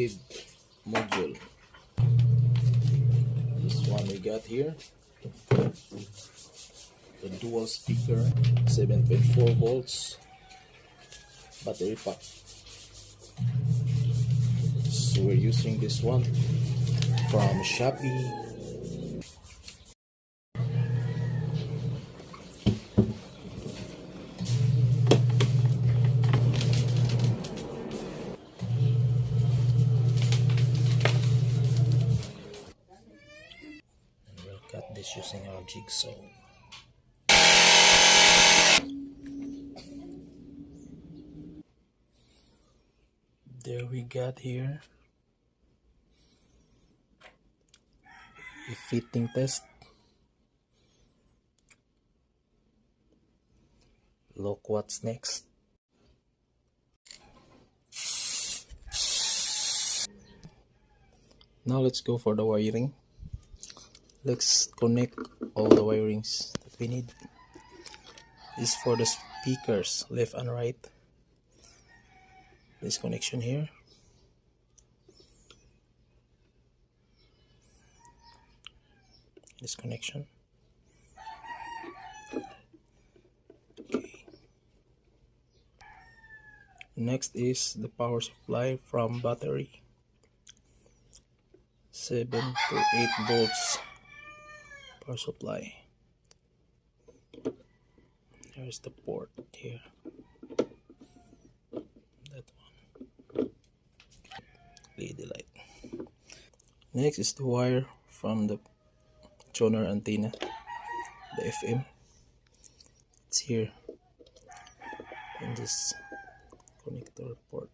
connected module. This one we got here, the dual speaker, 7.4 volts battery pack. So we're using this one from Shoppe. Cut this using our jigsaw. There we got here a fitting test. Look what's next. Now let's go for the wiring. Let's connect all the wirings that we need. This is for the speakers, left and right. This connection here. This connection. Okay. Next is the power supply from battery. 7 to 8 volts. Power supply. There's the port here. That one. LED light. Next is the wire from the tuner antenna, the FM. It's here in this connector port.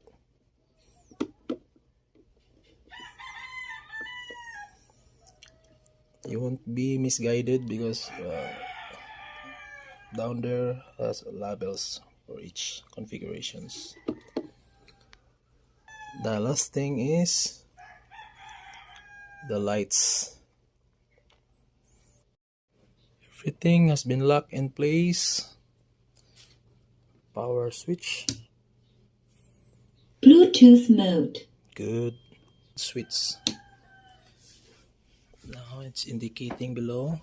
You won't be misguided because down there has labels for each configurations. The last thing is the lights. Everything has been locked in place. Power switch. Bluetooth mode. Good. Switch. Now it's indicating below.